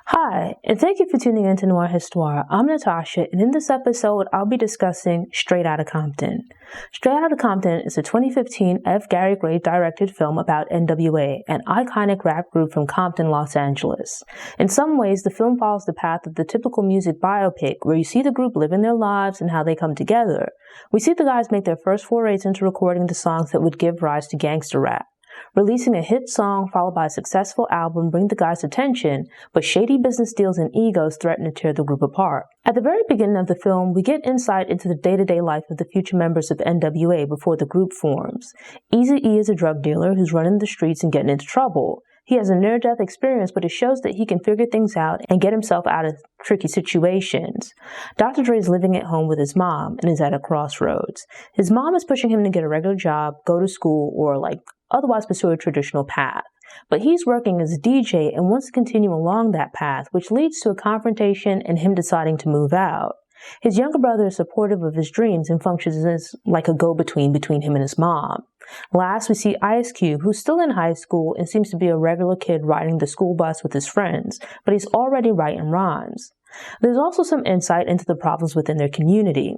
Hi, and thank you for tuning in to Nwa Has. I'm Natasha, and in this episode, I'll be discussing Straight Outta Compton. Straight Outta Compton is a 2015 F. Gary Gray directed film about NWA, an iconic rap group from Compton, Los Angeles. In some ways, the film follows the path of the typical music biopic, where you see the group living their lives and how they come together. We see the guys make their first forays into recording the songs that would give rise to gangster rap. Releasing a hit song followed by a successful album bring the guys' attention, but shady business deals and egos threaten to tear the group apart. At the very beginning of the film, we get insight into the day-to-day life of the future members of NWA before the group forms. Eazy-E is a drug dealer who's running the streets and getting into trouble. He has a near-death experience, but it shows that he can figure things out and get himself out of tricky situations. Dr. Dre is living at home with his mom and is at a crossroads. His mom is pushing him to get a regular job, go to school, or otherwise pursue a traditional path. But he's working as a DJ and wants to continue along that path, which leads to a confrontation and him deciding to move out. His younger brother is supportive of his dreams and functions as like a go-between between him and his mom. Last, we see Ice Cube, who's still in high school and seems to be a regular kid riding the school bus with his friends, but he's already writing rhymes. There's also some insight into the problems within their community.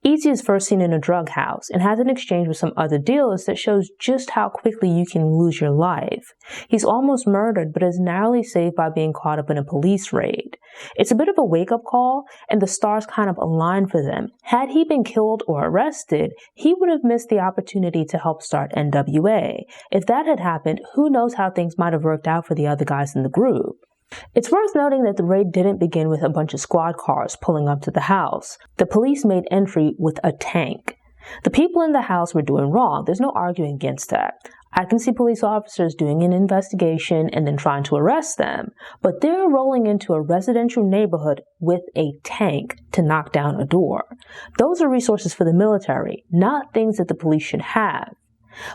Eazy is first seen in a drug house and has an exchange with some other dealers that shows just how quickly you can lose your life. He's almost murdered, but is narrowly saved by being caught up in a police raid. It's a bit of a wake-up call, and the stars kind of align for them. Had he been killed or arrested, he would have missed the opportunity to help start NWA. If that had happened, who knows how things might have worked out for the other guys in the group. It's worth noting that the raid didn't begin with a bunch of squad cars pulling up to the house. The police made entry with a tank. The people in the house were doing wrong. There's no arguing against that. I can see police officers doing an investigation and then trying to arrest them, but they're rolling into a residential neighborhood with a tank to knock down a door. Those are resources for the military, not things that the police should have.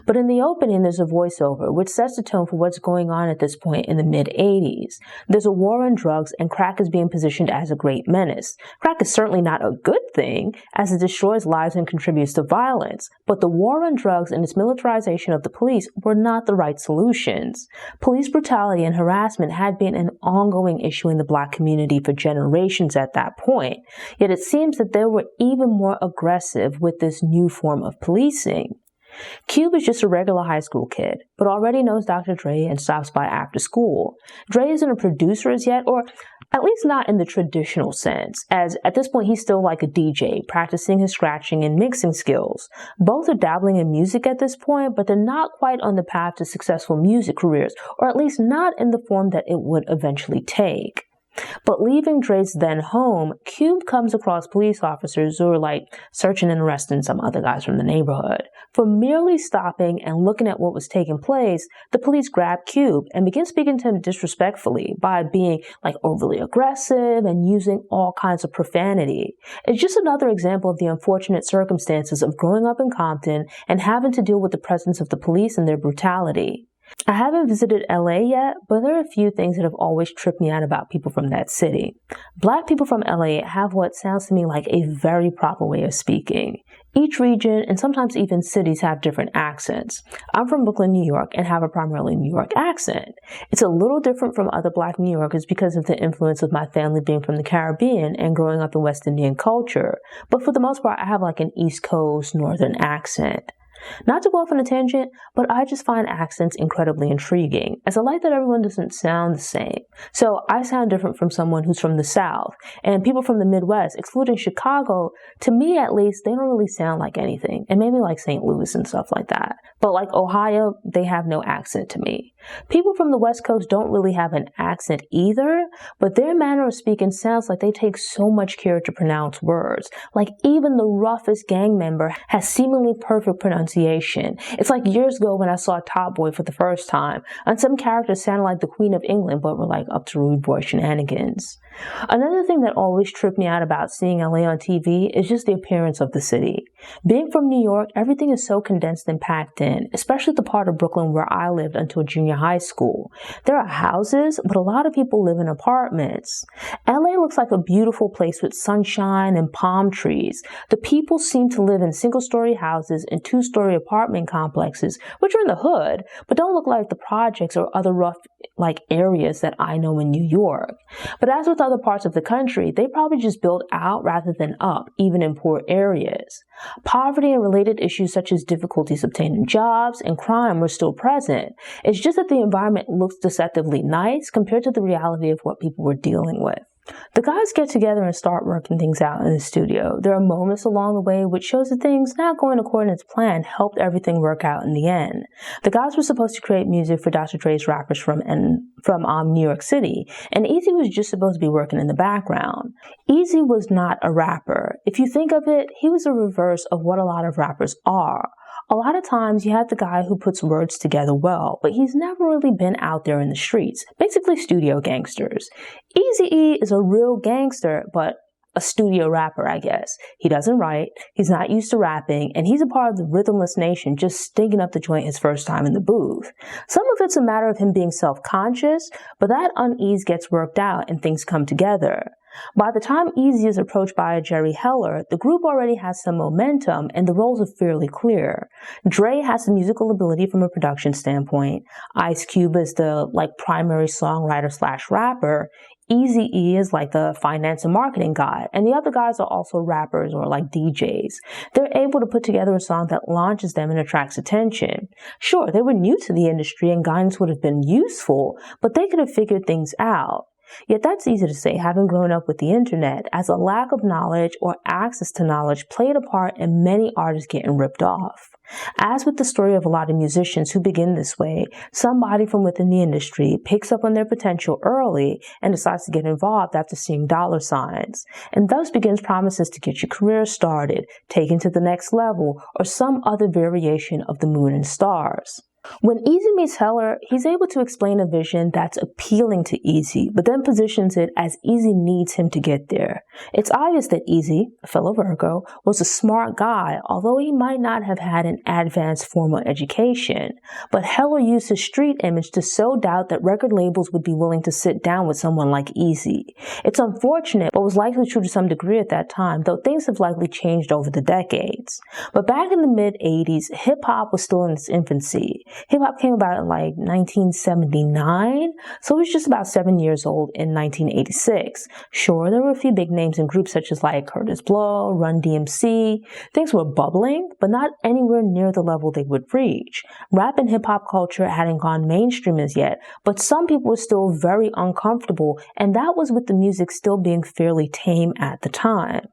But in the opening, there's a voiceover, which sets the tone for what's going on at this point in the mid-'80s. There's a war on drugs, and crack is being positioned as a great menace. Crack is certainly not a good thing, as it destroys lives and contributes to violence. But the war on drugs and its militarization of the police were not the right solutions. Police brutality and harassment had been an ongoing issue in the Black community for generations at that point. Yet it seems that they were even more aggressive with this new form of policing. Cube is just a regular high school kid, but already knows Dr. Dre and stops by after school. Dre isn't a producer as yet, or at least not in the traditional sense, as at this point he's still like a DJ, practicing his scratching and mixing skills. Both are dabbling in music at this point, but they're not quite on the path to successful music careers, or at least not in the form that it would eventually take. But leaving Dre's then home, Cube comes across police officers who are searching and arresting some other guys from the neighborhood. For merely stopping and looking at what was taking place, the police grab Cube and begin speaking to him disrespectfully by being overly aggressive and using all kinds of profanity. It's just another example of the unfortunate circumstances of growing up in Compton and having to deal with the presence of the police and their brutality. I haven't visited LA yet, but there are a few things that have always tripped me out about people from that city. Black people from LA have what sounds to me like a very proper way of speaking. Each region and sometimes even cities have different accents. I'm from Brooklyn, New York, and have a primarily New York accent. It's a little different from other Black New Yorkers because of the influence of my family being from the Caribbean and growing up in West Indian culture. But for the most part, I have an East Coast Northern accent. Not to go off on a tangent, but I just find accents incredibly intriguing, as I like that everyone doesn't sound the same. So I sound different from someone who's from the South, and people from the Midwest, excluding Chicago, to me at least, they don't really sound like anything, and maybe St. Louis and stuff like that. But Ohio, they have no accent to me. People from the West Coast don't really have an accent either, but their manner of speaking sounds like they take so much care to pronounce words. Even the roughest gang member has seemingly perfect pronunciation. It's like years ago when I saw Top Boy for the first time, and some characters sounded like the Queen of England, but were up to rude boy shenanigans. Another thing that always tripped me out about seeing LA on TV is just the appearance of the city. Being from New York, everything is so condensed and packed in, especially the part of Brooklyn where I lived until junior high school. There are houses, but a lot of people live in apartments. LA looks like a beautiful place with sunshine and palm trees. The people seem to live in single-story houses and two-story apartment complexes, which are in the hood, but don't look like the projects or other rough areas that I know in New York. But as with other parts of the country, they probably just build out rather than up, even in poor areas. Poverty and related issues such as difficulties obtaining jobs and crime were still present. It's just that the environment looks deceptively nice compared to the reality of what people were dealing with. The guys get together and start working things out in the studio. There are moments along the way which shows that things not going according to plan helped everything work out in the end. The guys were supposed to create music for Dr. Dre's rappers from New York City, and Eazy was just supposed to be working in the background. Eazy was not a rapper. If you think of it, he was a reverse of what a lot of rappers are. A lot of times you have the guy who puts words together well, but he's never really been out there in the streets, basically studio gangsters. Eazy-E is a real gangster, but a studio rapper, I guess. He doesn't write, he's not used to rapping, and he's a part of the rhythmless nation just stinking up the joint his first time in the booth. Some of it's a matter of him being self-conscious, but that unease gets worked out and things come together. By the time Eazy is approached by Jerry Heller, the group already has some momentum and the roles are fairly clear. Dre has the musical ability from a production standpoint. Ice Cube is the primary songwriter / rapper. Eazy-E is the finance and marketing guy, and the other guys are also rappers or DJs. They're able to put together a song that launches them and attracts attention. Sure, they were new to the industry and guidance would have been useful, but they could have figured things out. Yet that's easy to say, having grown up with the internet, as a lack of knowledge or access to knowledge played a part in many artists getting ripped off. As with the story of a lot of musicians who begin this way, somebody from within the industry picks up on their potential early and decides to get involved after seeing dollar signs, and thus begins promises to get your career started, taken to the next level, or some other variation of the moon and stars. When Eazy meets Heller, he's able to explain a vision that's appealing to Eazy, but then positions it as Eazy needs him to get there. It's obvious that Eazy, a fellow Virgo, was a smart guy, although he might not have had an advanced formal education. But Heller used his street image to sow doubt that record labels would be willing to sit down with someone like Eazy. It's unfortunate, but was likely true to some degree at that time, though things have likely changed over the decades. But back in the mid-'80s, hip-hop was still in its infancy. Hip-hop came about in 1979, so it was just about 7 years old in 1986. Sure, there were a few big names in groups such as Curtis Blow, Run DMC. Things were bubbling, but not anywhere near the level they would reach. Rap and hip-hop culture hadn't gone mainstream as yet, but some people were still very uncomfortable, and that was with the music still being fairly tame at the time.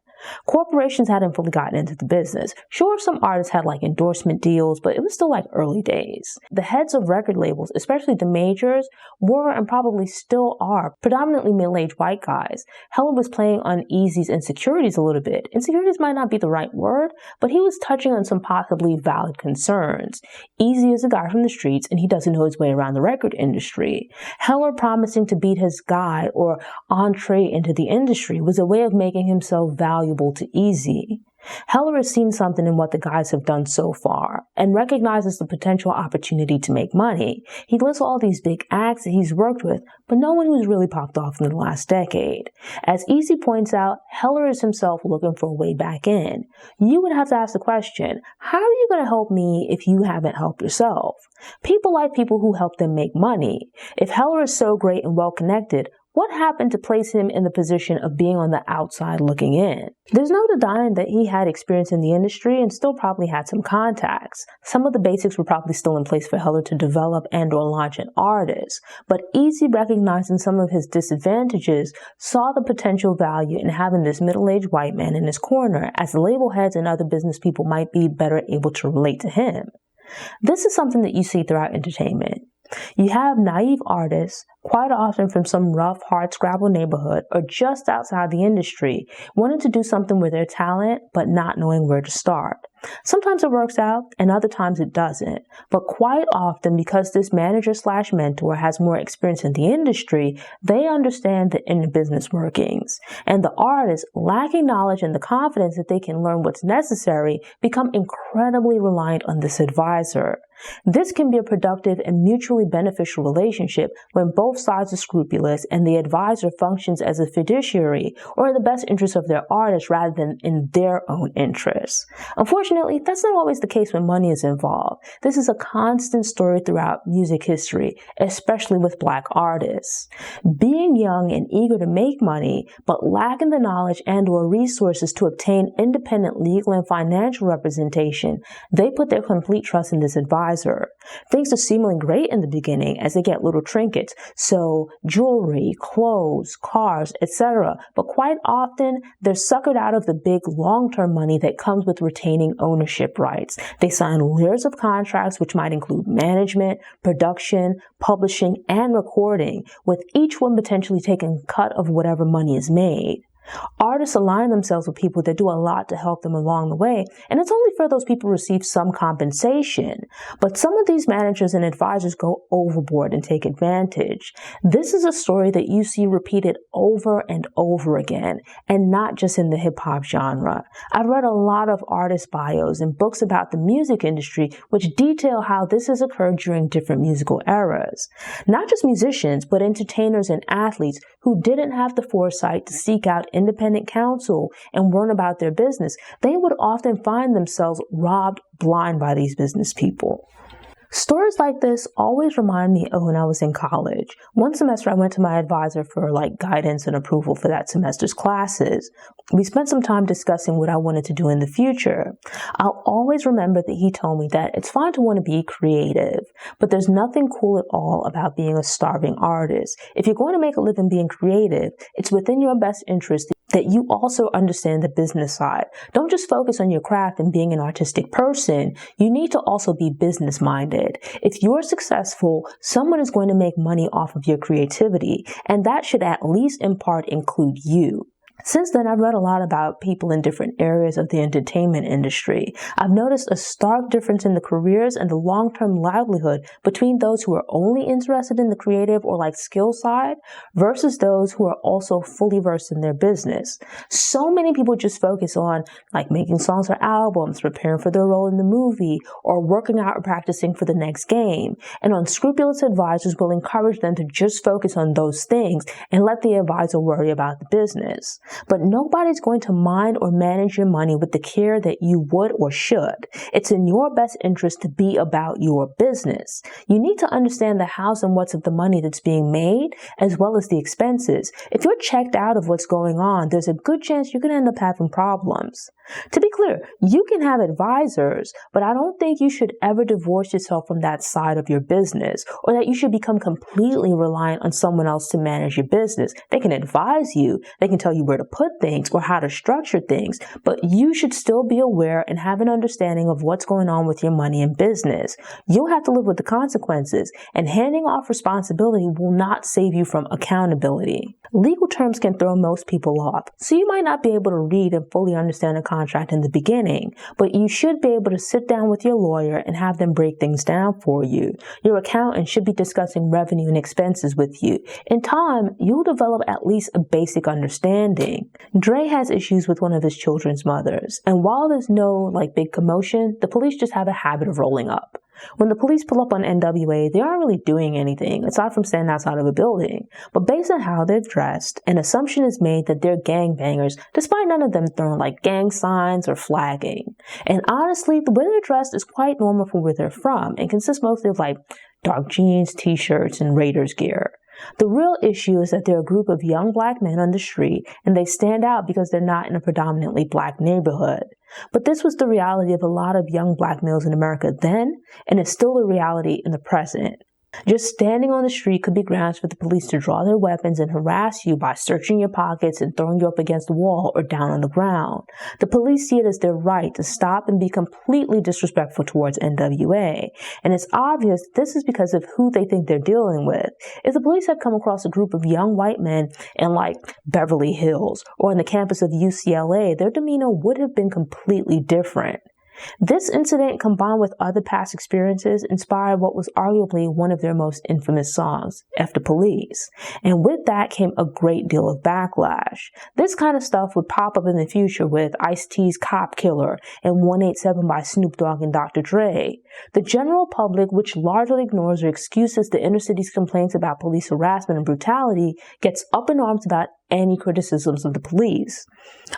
Corporations hadn't fully gotten into the business. Sure, some artists had endorsement deals, but it was still early days. The heads of record labels, especially the majors, were and probably still are predominantly middle-aged white guys. Heller was playing on Eazy's insecurities a little bit. Insecurities might not be the right word, but he was touching on some possibly valid concerns. Eazy is a guy from the streets and he doesn't know his way around the record industry. Heller promising to beat his guy or entree into the industry was a way of making himself valuable to Eazy. Heller has seen something in what the guys have done so far and recognizes the potential opportunity to make money. He lists all these big acts that he's worked with, but no one who's really popped off in the last decade. As Eazy points out, Heller is himself looking for a way back in. You would have to ask the question, how are you going to help me if you haven't helped yourself? People like people who help them make money. If Heller is so great and well connected, what happened to place him in the position of being on the outside looking in? There's no denying that he had experience in the industry and still probably had some contacts. Some of the basics were probably still in place for Heller to develop and or launch an artist. But Eazy, recognizing some of his disadvantages, saw the potential value in having this middle-aged white man in his corner, as the label heads and other business people might be better able to relate to him. This is something that you see throughout entertainment. You have naive artists, quite often from some rough, hard-scrabble neighborhood or just outside the industry, wanting to do something with their talent but not knowing where to start. Sometimes it works out and other times it doesn't. But quite often, because this manager/mentor has more experience in the industry, they understand the inner business workings. And the artists, lacking knowledge and the confidence that they can learn what's necessary, become incredibly reliant on this advisor. This can be a productive and mutually beneficial relationship when both sides are scrupulous and the advisor functions as a fiduciary or in the best interest of their artist rather than in their own interests. Unfortunately, that's not always the case when money is involved. This is a constant story throughout music history, especially with Black artists. Being young and eager to make money, but lacking the knowledge and/or resources to obtain independent legal and financial representation, they put their complete trust in this advisor. Things are seemingly great in the beginning as they get little trinkets, so jewelry, clothes, cars, etc. But quite often, they're suckered out of the big long-term money that comes with retaining ownership rights. They sign layers of contracts which might include management, production, publishing, and recording, with each one potentially taking a cut of whatever money is made. Artists align themselves with people that do a lot to help them along the way, and it's only fair those people receive some compensation. But some of these managers and advisors go overboard and take advantage. This is a story that you see repeated over and over again, and not just in the hip-hop genre. I've read a lot of artist bios and books about the music industry which detail how this has occurred during different musical eras. Not just musicians, but entertainers and athletes who didn't have the foresight to seek out independent counsel and learn about their business, they would often find themselves robbed blind by these business people. Stories like this always remind me of when I was in college. One semester I went to my advisor for guidance and approval for that semester's classes. We spent some time discussing what I wanted to do in the future. I'll always remember that he told me that it's fine to want to be creative, but there's nothing cool at all about being a starving artist. If you're going to make a living being creative, it's within your best interest that you also understand the business side. Don't just focus on your craft and being an artistic person. You need to also be business-minded. If you're successful, someone is going to make money off of your creativity, and that should at least in part include you. Since then, I've read a lot about people in different areas of the entertainment industry. I've noticed a stark difference in the careers and the long-term livelihood between those who are only interested in the creative or skill side versus those who are also fully versed in their business. So many people just focus on making songs or albums, preparing for their role in the movie, or working out or practicing for the next game. And unscrupulous advisors will encourage them to just focus on those things and let the advisor worry about the business. But nobody's going to mind or manage your money with the care that you would or should. It's in your best interest to be about your business. You need to understand the hows and whats of the money that's being made, as well as the expenses. If you're checked out of what's going on, there's a good chance you're going to end up having problems. To be clear, you can have advisors, but I don't think you should ever divorce yourself from that side of your business, or that you should become completely reliant on someone else to manage your business. They can advise you, they can tell you where to put things or how to structure things, but you should still be aware and have an understanding of what's going on with your money and business. You'll have to live with the consequences, and handing off responsibility will not save you from accountability. Legal terms can throw most people off, so you might not be able to read and fully understand a contract in the beginning, but you should be able to sit down with your lawyer and have them break things down for you. Your accountant should be discussing revenue and expenses with you. In time, you'll develop at least a basic understanding. Dre has issues with one of his children's mothers, and while there's no big commotion, the police just have a habit of rolling up. When the police pull up on NWA, they aren't really doing anything aside from standing outside of a building. But based on how they're dressed, an assumption is made that they're gangbangers, despite none of them throwing gang signs or flagging. And honestly, the way they're dressed is quite normal for where they're from and consists mostly of dark jeans, t-shirts, and Raiders gear. The real issue is that they're a group of young Black men on the street, and they stand out because they're not in a predominantly Black neighborhood. But this was the reality of a lot of young Black males in America then, and it's still a reality in the present. Just standing on the street could be grounds for the police to draw their weapons and harass you by searching your pockets and throwing you up against the wall or down on the ground. The police see it as their right to stop and be completely disrespectful towards NWA. And it's obvious this is because of who they think they're dealing with. If the police had come across a group of young white men in Beverly Hills or on the campus of UCLA, their demeanor would have been completely different. This incident, combined with other past experiences, inspired what was arguably one of their most infamous songs, F the Police. And with that came a great deal of backlash. This kind of stuff would pop up in the future with Ice-T's Cop Killer and 187 by Snoop Dogg and Dr. Dre. The general public, which largely ignores or excuses the inner city's complaints about police harassment and brutality, gets up in arms about any criticisms of the police.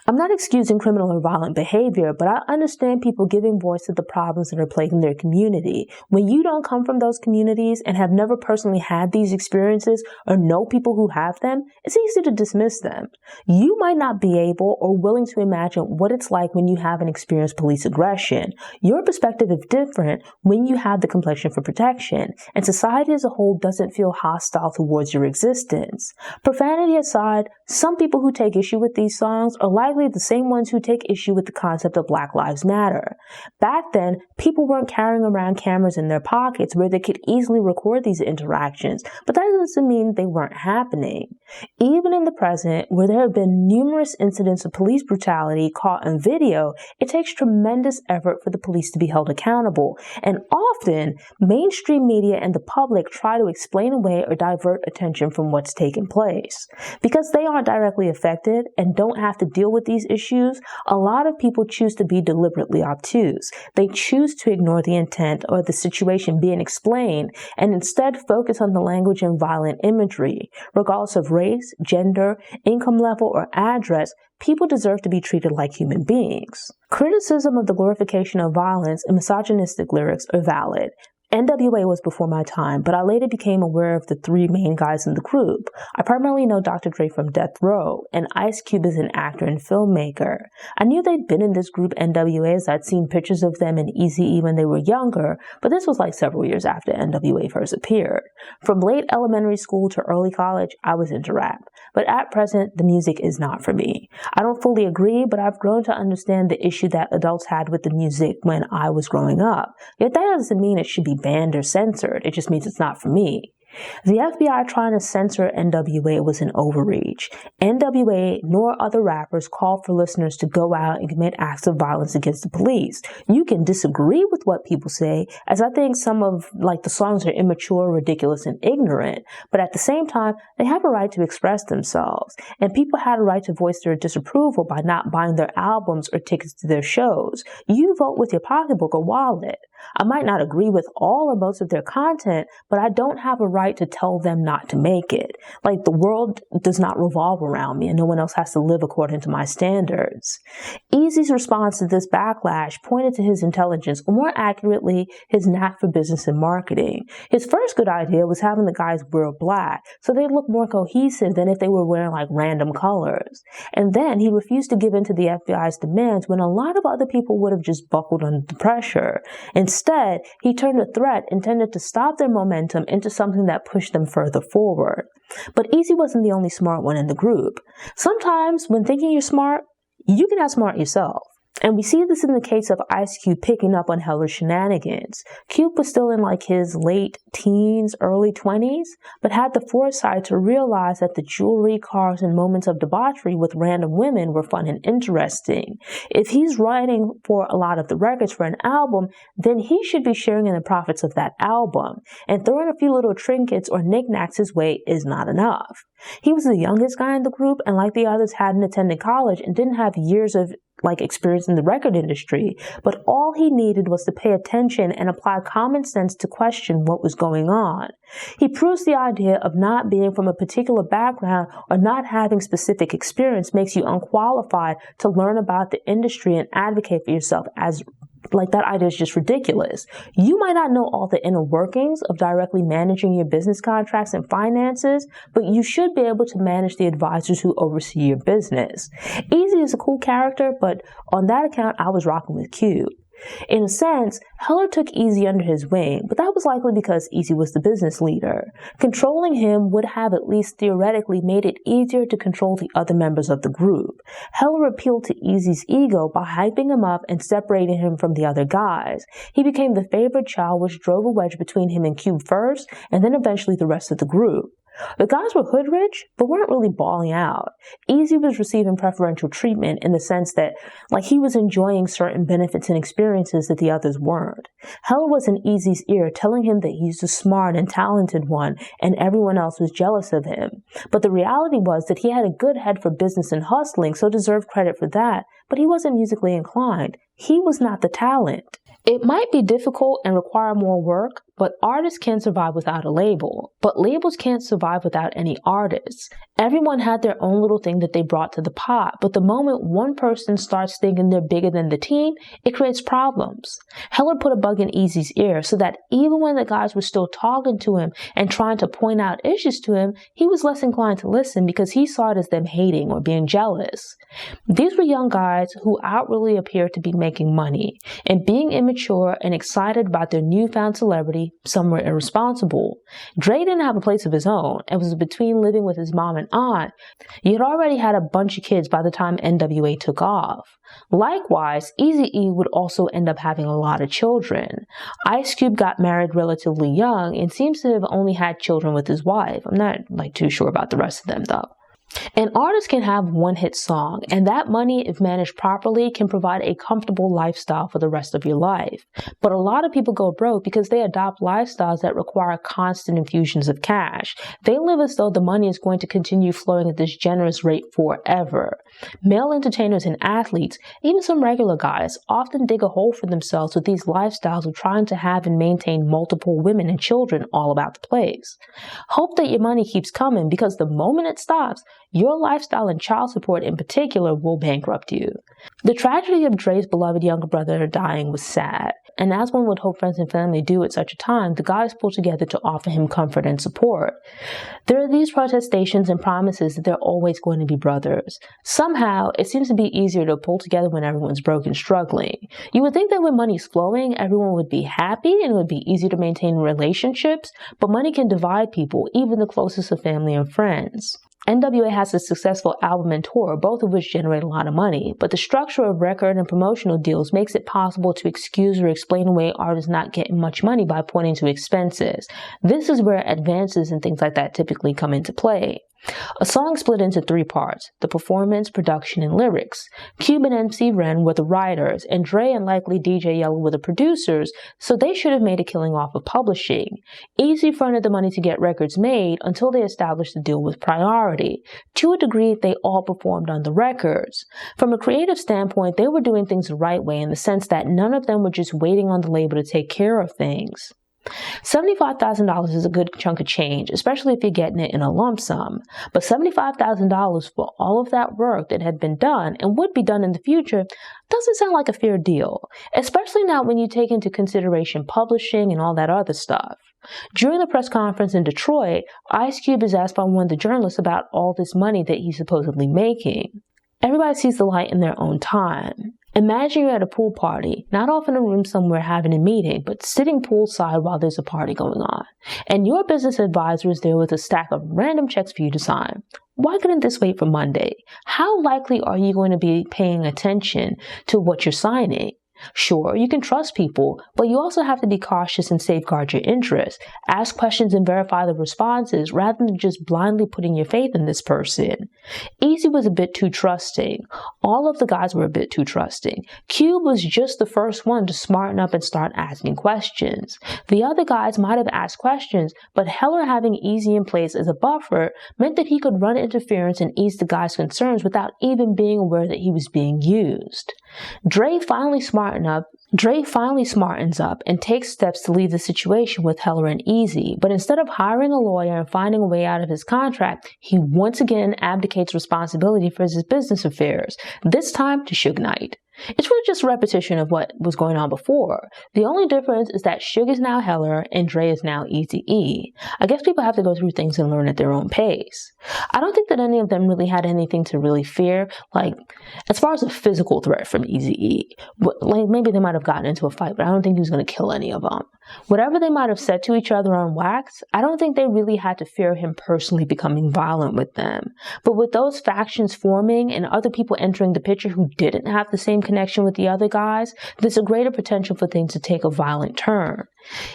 I'm not excusing criminal or violent behavior, but I understand people giving voice to the problems that are plaguing their community. When you don't come from those communities and have never personally had these experiences or know people who have them, it's easy to dismiss them. You might not be able or willing to imagine what it's like when you haven't experienced police aggression. Your perspective is different when you have the complexion for protection, and society as a whole doesn't feel hostile towards your existence. Profanity aside, some people who take issue with these songs are likely the same ones who take issue with the concept of Black Lives Matter. Back then, people weren't carrying around cameras in their pockets where they could easily record these interactions, but that doesn't mean they weren't happening. Even in the present, where there have been numerous incidents of police brutality caught on video, it takes tremendous effort for the police to be held accountable, and often, mainstream media and the public try to explain away or divert attention from what's taken place. Because they aren't directly affected and don't have to deal with these issues, a lot of people choose to be deliberately obtuse. They choose to ignore the intent or the situation being explained and instead focus on the language and violent imagery. Regardless of race, gender, income level, or address, people deserve to be treated like human beings. Criticism of the glorification of violence and misogynistic lyrics are valid. NWA was before my time, but I later became aware of the three main guys in the group. I primarily know Dr. Dre from Death Row, and Ice Cube is an actor and filmmaker. I knew they'd been in this group NWA as I'd seen pictures of them in Eazy-E when they were younger, but this was like several years after NWA first appeared. From late elementary school to early college, I was into rap. But at present, the music is not for me. I don't fully agree, but I've grown to understand the issue that adults had with the music when I was growing up. Yet that doesn't mean it should be banned or censored. It just means it's not for me. The FBI trying to censor NWA was an overreach. NWA nor other rappers called for listeners to go out and commit acts of violence against the police. You can disagree with what people say, as I think some of the songs are immature, ridiculous, and ignorant, but at the same time, they have a right to express themselves, and people had a right to voice their disapproval by not buying their albums or tickets to their shows. You vote with your pocketbook or wallet. I might not agree with all or most of their content, but I don't have a right to tell them not to make it. The world does not revolve around me and no one else has to live according to my standards. Eazy's response to this backlash pointed to his intelligence, or more accurately, his knack for business and marketing. His first good idea was having the guys wear black so they'd look more cohesive than if they were wearing random colors. And then he refused to give in to the FBI's demands when a lot of other people would have just buckled under the pressure. Instead, he turned a threat intended to stop their momentum into something that pushed them further forward. But Eazy wasn't the only smart one in the group. Sometimes, when thinking you're smart, you can outsmart yourself. And we see this in the case of Ice Cube picking up on Heller's shenanigans. Cube was still in his late teens, early 20s, but had the foresight to realize that the jewelry, cars, and moments of debauchery with random women were fun and interesting. If he's writing for a lot of the records for an album, then he should be sharing in the profits of that album. And throwing a few little trinkets or knickknacks his way is not enough. He was the youngest guy in the group, and like the others, hadn't attended college and didn't have years of experience in the record industry, but all he needed was to pay attention and apply common sense to question what was going on. He proves the idea of not being from a particular background or not having specific experience makes you unqualified to learn about the industry and advocate for yourself as that idea is just ridiculous. You might not know all the inner workings of directly managing your business contracts and finances, but you should be able to manage the advisors who oversee your business. Eazy is a cool character, but on that account, I was rocking with Cube. In a sense, Heller took Eazy under his wing, but that was likely because Eazy was the business leader. Controlling him would have at least theoretically made it easier to control the other members of the group. Heller appealed to Eazy's ego by hyping him up and separating him from the other guys. He became the favorite child, which drove a wedge between him and Cube first, and then eventually the rest of the group. The guys were hood rich, but weren't really balling out. Easy was receiving preferential treatment in the sense that, he was enjoying certain benefits and experiences that the others weren't. Heller was in Easy's ear telling him that he's the smart and talented one and everyone else was jealous of him. But the reality was that he had a good head for business and hustling, so deserved credit for that, but he wasn't musically inclined. He was not the talent. It might be difficult and require more work, but artists can survive without a label. But labels can't survive without any artists. Everyone had their own little thing that they brought to the pot, but the moment one person starts thinking they're bigger than the team, it creates problems. Heller put a bug in Easy's ear so that even when the guys were still talking to him and trying to point out issues to him, he was less inclined to listen because he saw it as them hating or being jealous. These were young guys who outwardly appeared to be making money, and being immature and excited about their newfound celebrity, some were irresponsible. Dre didn't have a place of his own and was between living with his mom and aunt. He had already had a bunch of kids by the time NWA took off. Likewise, Eazy-E would also end up having a lot of children. Ice Cube got married relatively young and seems to have only had children with his wife. I'm not too sure about the rest of them though. An artist can have one hit song, and that money, if managed properly, can provide a comfortable lifestyle for the rest of your life. But a lot of people go broke because they adopt lifestyles that require constant infusions of cash. They live as though the money is going to continue flowing at this generous rate forever. Male entertainers and athletes, even some regular guys, often dig a hole for themselves with these lifestyles of trying to have and maintain multiple women and children all about the place. Hope that your money keeps coming, because the moment it stops, your lifestyle and child support in particular will bankrupt you. The tragedy of Dre's beloved younger brother dying was sad, and as one would hope friends and family do at such a time, the guys pulled together to offer him comfort and support. There are these protestations and promises that they're always going to be brothers. Somehow, it seems to be easier to pull together when everyone's broke and struggling. You would think that when money's flowing, everyone would be happy and it would be easier to maintain relationships, but money can divide people, even the closest of family and friends. NWA has a successful album and tour, both of which generate a lot of money, but the structure of record and promotional deals makes it possible to excuse or explain away artists not getting much money by pointing to expenses. This is where advances and things like that typically come into play. A song split into three parts: the performance, production, and lyrics. Cube and MC Ren were the writers, and Dre and likely DJ Yellow were the producers, so they should have made a killing off of publishing. Easy fronted the money to get records made until they established the deal with Priority. To a degree, they all performed on the records. From a creative standpoint, they were doing things the right way in the sense that none of them were just waiting on the label to take care of things. $75,000 is a good chunk of change, especially if you're getting it in a lump sum. But $75,000 for all of that work that had been done and would be done in the future doesn't sound like a fair deal, especially not when you take into consideration publishing and all that other stuff. During the press conference in Detroit, Ice Cube is asked by one of the journalists about all this money that he's supposedly making. Everybody sees the light in their own time. Imagine you're at a pool party, not off in a room somewhere having a meeting, but sitting poolside while there's a party going on. And your business advisor is there with a stack of random checks for you to sign. Why couldn't this wait for Monday? How likely are you going to be paying attention to what you're signing? Sure, you can trust people, but you also have to be cautious and safeguard your interests. Ask questions and verify the responses rather than just blindly putting your faith in this person. Easy was a bit too trusting. All of the guys were a bit too trusting. Cube was just the first one to smarten up and start asking questions. The other guys might have asked questions, but Heller having Easy in place as a buffer meant that he could run interference and ease the guys' concerns without even being aware that he was being used. Dre finally smartens up and takes steps to leave the situation with Heller and Easy, but instead of hiring a lawyer and finding a way out of his contract, he once again abdicates responsibility for his business affairs, this time to Suge Knight. It's really just a repetition of what was going on before. The only difference is that Suge is now Heller and Dre is now Eazy-E. I guess people have to go through things and learn at their own pace. I don't think that any of them really had anything to really fear, as far as a physical threat from Eazy-E. Maybe they might have gotten into a fight, but I don't think he was going to kill any of them. Whatever they might have said to each other on wax, I don't think they really had to fear him personally becoming violent with them. But with those factions forming and other people entering the picture who didn't have the same connection with the other guys, there's a greater potential for things to take a violent turn.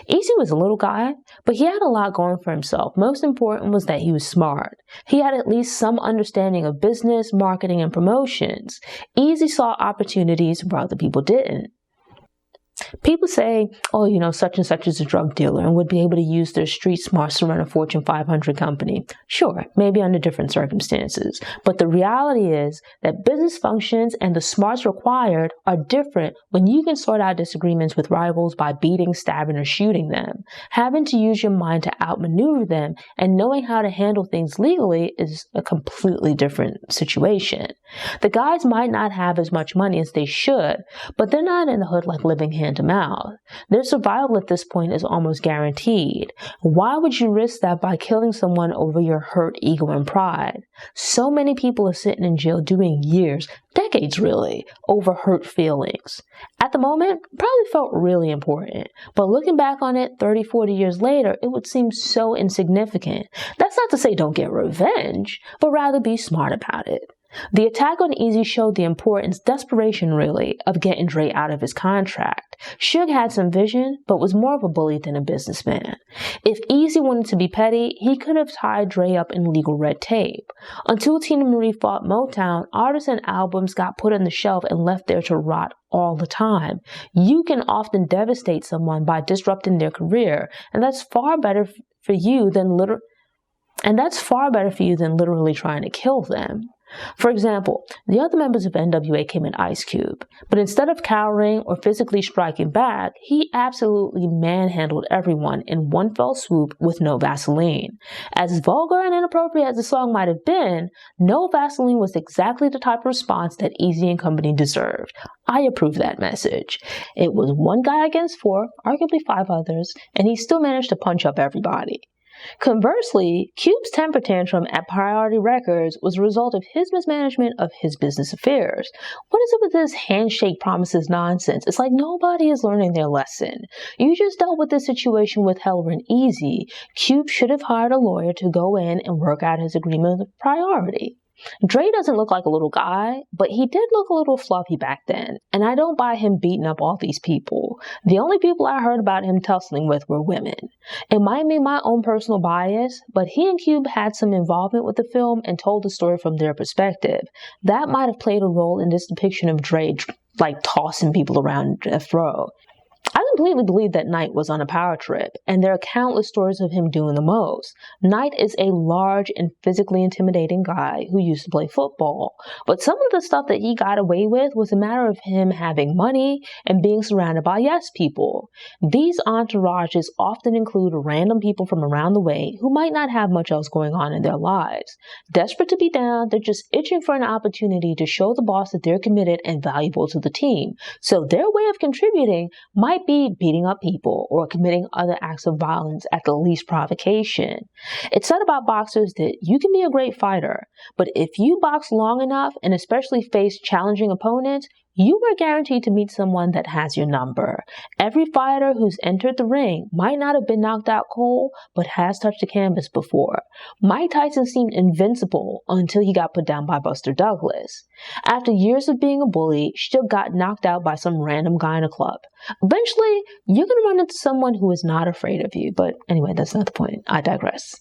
Easy was a little guy, but he had a lot going for himself. Most important was that he was smart. He had at least some understanding of business, marketing, and promotions. Easy saw opportunities where other people didn't. People say, oh, such and such is a drug dealer and would be able to use their street smarts to run a Fortune 500 company. Sure, maybe under different circumstances. But the reality is that business functions and the smarts required are different when you can sort out disagreements with rivals by beating, stabbing, or shooting them. Having to use your mind to outmaneuver them and knowing how to handle things legally is a completely different situation. The guys might not have as much money as they should, but they're not in the hood like living hand to mouth. Their survival at this point is almost guaranteed. Why would you risk that by killing someone over your hurt ego and pride? So many people are sitting in jail doing years, decades really, over hurt feelings. At the moment, it probably felt really important, but looking back on it 30, 40 years later, it would seem so insignificant. That's not to say don't get revenge, but rather be smart about it. The attack on Easy showed the importance, desperation really, of getting Dre out of his contract. Suge had some vision, but was more of a bully than a businessman. If Easy wanted to be petty, he could have tied Dre up in legal red tape. Until Tina Marie fought Motown, artists and albums got put on the shelf and left there to rot all the time. You can often devastate someone by disrupting their career, and that's far better for you than literally trying to kill them. For example, the other members of NWA came in Ice Cube, but instead of cowering or physically striking back, he absolutely manhandled everyone in one fell swoop with no Vaseline. As vulgar and inappropriate as the song might have been, no Vaseline was exactly the type of response that Easy and company deserved. I approve that message. It was one guy against four, arguably five others, and he still managed to punch up everybody. Conversely, Cube's temper tantrum at Priority Records was a result of his mismanagement of his business affairs. What is it with this handshake promises nonsense? It's like nobody is learning their lesson. You just dealt with this situation with Heller and Easy. Cube should have hired a lawyer to go in and work out his agreement with Priority. Dre doesn't look like a little guy, but he did look a little fluffy back then, and I don't buy him beating up all these people. The only people I heard about him tussling with were women. It might be my own personal bias, but he and Cube had some involvement with the film and told the story from their perspective. That might have played a role in this depiction of Dre tossing people around death row. I completely believe that Knight was on a power trip, and there are countless stories of him doing the most. Knight is a large and physically intimidating guy who used to play football, but some of the stuff that he got away with was a matter of him having money and being surrounded by yes people. These entourages often include random people from around the way who might not have much else going on in their lives. Desperate to be down, they're just itching for an opportunity to show the boss that they're committed and valuable to the team. So their way of contributing might be beating up people or committing other acts of violence at the least provocation. It's said about boxers that you can be a great fighter, but if you box long enough and especially face challenging opponents, you are guaranteed to meet someone that has your number. Every fighter who's entered the ring might not have been knocked out cold, but has touched the canvas before. Mike Tyson seemed invincible until he got put down by Buster Douglas. After years of being a bully, Suge got knocked out by some random guy in a club. Eventually, you're going to run into someone who is not afraid of you. But anyway, that's not the point. I digress.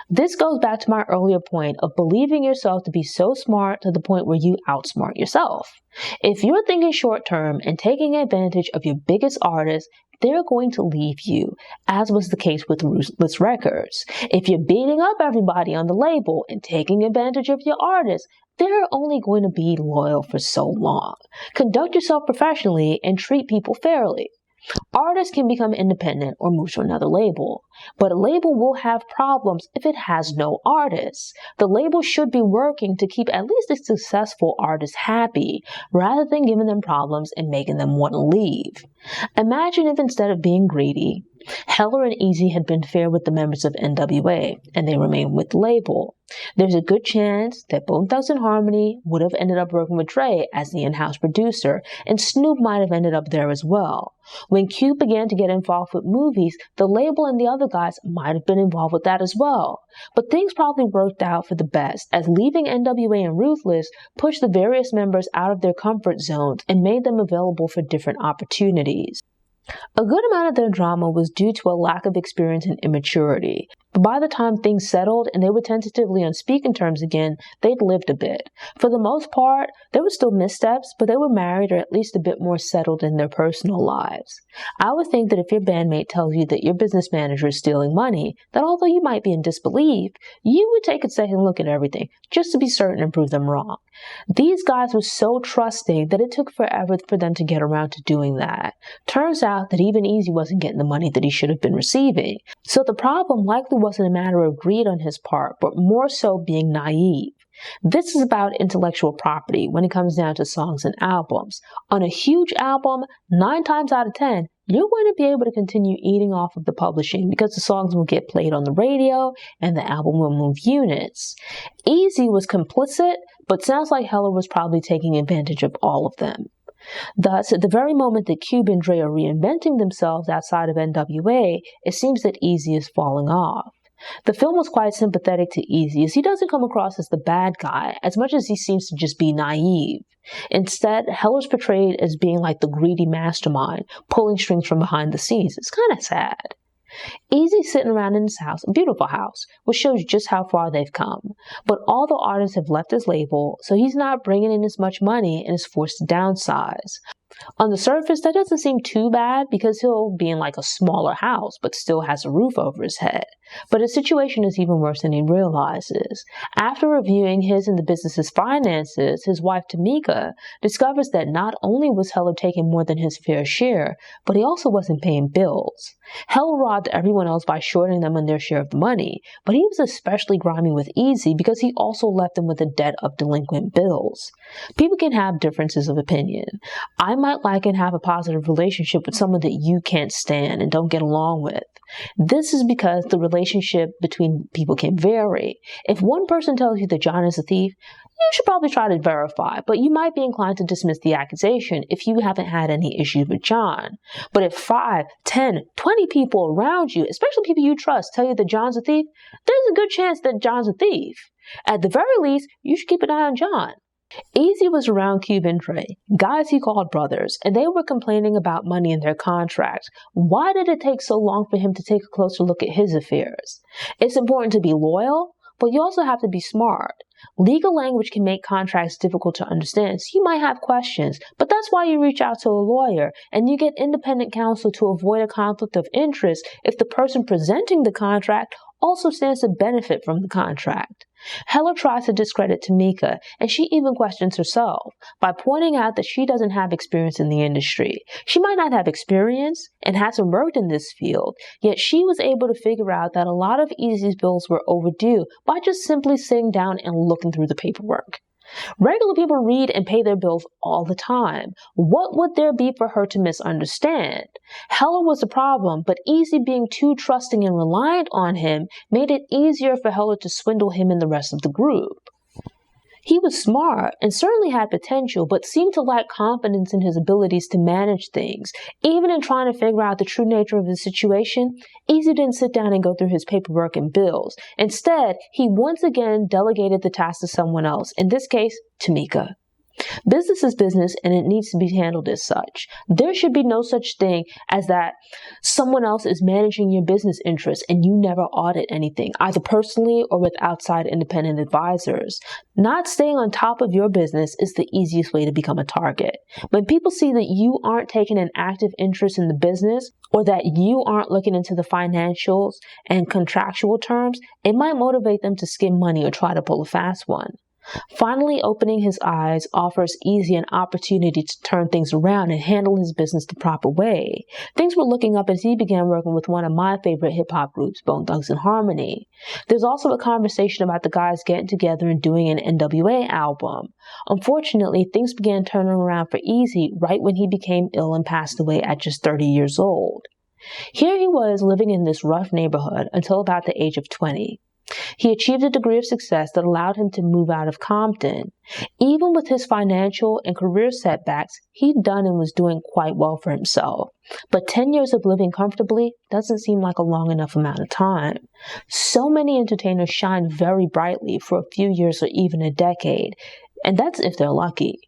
This goes back to my earlier point of believing yourself to be so smart to the point where you outsmart yourself. If you're thinking short term and taking advantage of your biggest artists, they're going to leave you, as was the case with Ruthless Records. If you're beating up everybody on the label and taking advantage of your artists, they're only going to be loyal for so long. Conduct yourself professionally and treat people fairly. Artists can become independent or move to another label, but a label will have problems if it has no artists. The label should be working to keep at least a successful artist happy, rather than giving them problems and making them want to leave. Imagine if instead of being greedy, Heller and Easy had been fair with the members of NWA, and they remained with the label. There's a good chance that Bone Thugs and Harmony would have ended up working with Dre as the in-house producer, and Snoop might have ended up there as well. When Cube began to get involved with movies, the label and the other guys might have been involved with that as well. But things probably worked out for the best, as leaving NWA and Ruthless pushed the various members out of their comfort zones and made them available for different opportunities. A good amount of their drama was due to a lack of experience and immaturity. But by the time things settled and they were tentatively on speaking terms again, they'd lived a bit. For the most part, there were still missteps, but they were married or at least a bit more settled in their personal lives. I would think that if your bandmate tells you that your business manager is stealing money, that although you might be in disbelief, you would take a second look at everything just to be certain and prove them wrong. These guys were so trusting that it took forever for them to get around to doing that. Turns out that even Easy wasn't getting the money that he should have been receiving. So the problem likely wasn't a matter of greed on his part, but more so being naive. This is about intellectual property when it comes down to songs and albums. On a huge album, 9 times out of 10, you're going to be able to continue eating off of the publishing because the songs will get played on the radio and the album will move units. Easy was complicit, but sounds like Heller was probably taking advantage of all of them. Thus, at the very moment that Cube and Dre are reinventing themselves outside of NWA, it seems that Easy is falling off. The film was quite sympathetic to Easy, as he doesn't come across as the bad guy, as much as he seems to just be naive. Instead, Heller's portrayed as being like the greedy mastermind, pulling strings from behind the scenes. It's kind of sad. Easy's sitting around in his house, a beautiful house, which shows just how far they've come. But all the artists have left his label, so he's not bringing in as much money and is forced to downsize. On the surface, that doesn't seem too bad because he'll be in like a smaller house, but still has a roof over his head. But his situation is even worse than he realizes. After reviewing his and the business's finances, his wife Tamika discovers that not only was Heller taking more than his fair share, but he also wasn't paying bills. Heller robbed everyone else by shorting them on their share of the money, but he was especially grimy with Easy because he also left them with a debt of delinquent bills. People can have differences of opinion. I might like and have a positive relationship with someone that you can't stand and don't get along with. This is because the relationship between people can vary. If one person tells you that John is a thief, you should probably try to verify, but you might be inclined to dismiss the accusation if you haven't had any issues with John. But if 5, 10, 20 people around you, especially people you trust, tell you that John's a thief, there's a good chance that John's a thief. At the very least, you should keep an eye on John. Easy was around Cube and Dre, guys he called brothers, and they were complaining about money in their contracts. Why did it take so long for him to take a closer look at his affairs? It's important to be loyal, but you also have to be smart. Legal language can make contracts difficult to understand, so you might have questions, but that's why you reach out to a lawyer, and you get independent counsel to avoid a conflict of interest if the person presenting the contract also stands to benefit from the contract. Heller tries to discredit Tamika, and she even questions herself by pointing out that she doesn't have experience in the industry. She might not have experience and hasn't worked in this field, yet she was able to figure out that a lot of Easy's bills were overdue by just simply sitting down and looking through the paperwork. Regular people read and pay their bills all the time. What would there be for her to misunderstand? Heller was the problem, but Easy being too trusting and reliant on him made it easier for Heller to swindle him and the rest of the group. He was smart and certainly had potential, but seemed to lack confidence in his abilities to manage things. Even in trying to figure out the true nature of the situation, Easy didn't sit down and go through his paperwork and bills. Instead, he once again delegated the task to someone else, in this case, Tamika. Business is business, and it needs to be handled as such. There should be no such thing as that someone else is managing your business interests and you never audit anything, either personally or with outside independent advisors. Not staying on top of your business is the easiest way to become a target. When people see that you aren't taking an active interest in the business, or that you aren't looking into the financials and contractual terms, it might motivate them to skim money or try to pull a fast one. Finally opening his eyes offers Easy an opportunity to turn things around and handle his business the proper way. Things were looking up as he began working with one of my favorite hip-hop groups, Bone Thugs-n-Harmony. There's also a conversation about the guys getting together and doing an NWA album. Unfortunately, things began turning around for Easy right when he became ill and passed away at just 30 years old. Here he was living in this rough neighborhood until about the age of 20. He achieved a degree of success that allowed him to move out of Compton. Even with his financial and career setbacks, he'd done and was doing quite well for himself. But 10 years of living comfortably doesn't seem like a long enough amount of time. So many entertainers shine very brightly for a few years or even a decade, and that's if they're lucky.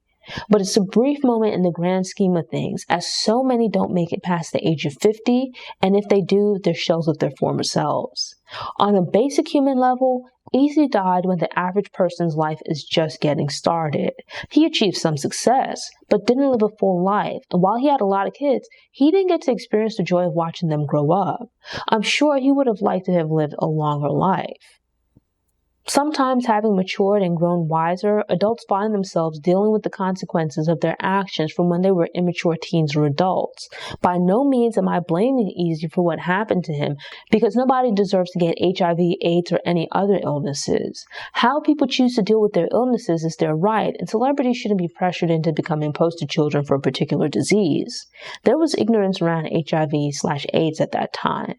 But it's a brief moment in the grand scheme of things, as so many don't make it past the age of 50, and if they do, they're shells of their former selves. On a basic human level, Easy died when the average person's life is just getting started. He achieved some success, but didn't live a full life, and while he had a lot of kids, he didn't get to experience the joy of watching them grow up. I'm sure he would have liked to have lived a longer life. Sometimes, having matured and grown wiser, adults find themselves dealing with the consequences of their actions from when they were immature teens or adults. By no means am I blaming Easy for what happened to him, because nobody deserves to get HIV, AIDS, or any other illnesses. How people choose to deal with their illnesses is their right, and celebrities shouldn't be pressured into becoming poster children for a particular disease. There was ignorance around HIV/AIDS at that time.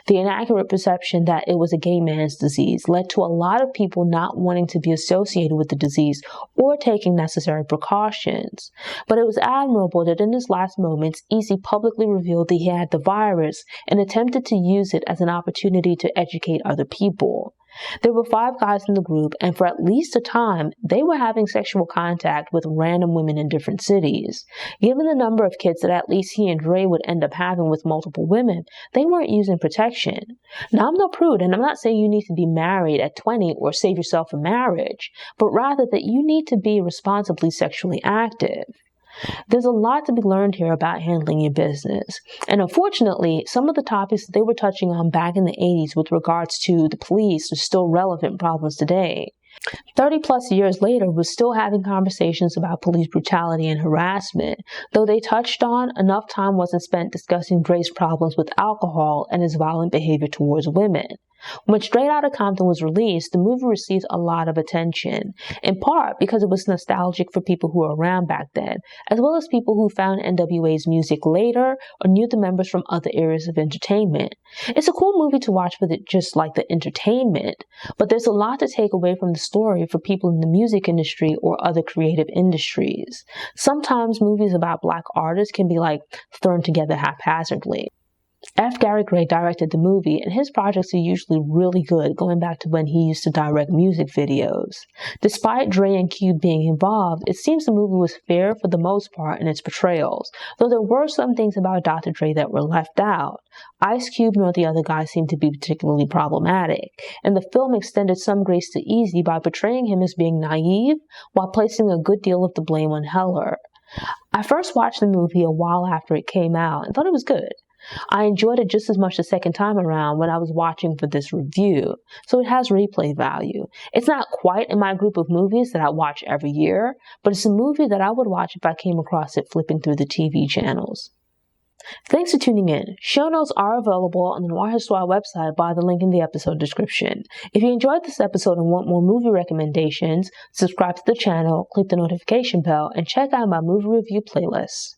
The inaccurate perception that it was a gay man's disease led to a lot of people not wanting to be associated with the disease or taking necessary precautions. But it was admirable that in his last moments, Easy publicly revealed that he had the virus and attempted to use it as an opportunity to educate other people. There were 5 guys in the group, and for at least a time, they were having sexual contact with random women in different cities. Given the number of kids that at least he and Dre would end up having with multiple women, they weren't using protection. Now, I'm no prude, and I'm not saying you need to be married at 20 or save yourself a marriage, but rather that you need to be responsibly sexually active. There's a lot to be learned here about handling your business. And unfortunately, some of the topics that they were touching on back in the 80s with regards to the police are still relevant problems today. 30 plus years later, we're still having conversations about police brutality and harassment. Though they touched on, enough time wasn't spent discussing Dre's problems with alcohol and his violent behavior towards women. When Straight Outta Compton was released, the movie received a lot of attention, in part because it was nostalgic for people who were around back then, as well as people who found NWA's music later or knew the members from other areas of entertainment. It's a cool movie to watch with it just like the entertainment, but there's a lot to take away from the story for people in the music industry or other creative industries. Sometimes movies about Black artists can be like thrown together haphazardly. F. Gary Gray directed the movie, and his projects are usually really good, going back to when he used to direct music videos. Despite Dre and Cube being involved, it seems the movie was fair for the most part in its portrayals, though there were some things about Dr. Dre that were left out. Ice Cube nor the other guys seemed to be particularly problematic, and the film extended some grace to Easy by portraying him as being naive while placing a good deal of the blame on Heller. I first watched the movie a while after it came out and thought it was good. I enjoyed it just as much the second time around when I was watching for this review, so it has replay value. It's not quite in my group of movies that I watch every year, but it's a movie that I would watch if I came across it flipping through the TV channels. Thanks for tuning in. Show notes are available on the Nwa Has website by the link in the episode description. If you enjoyed this episode and want more movie recommendations, subscribe to the channel, click the notification bell, and check out my movie review playlist.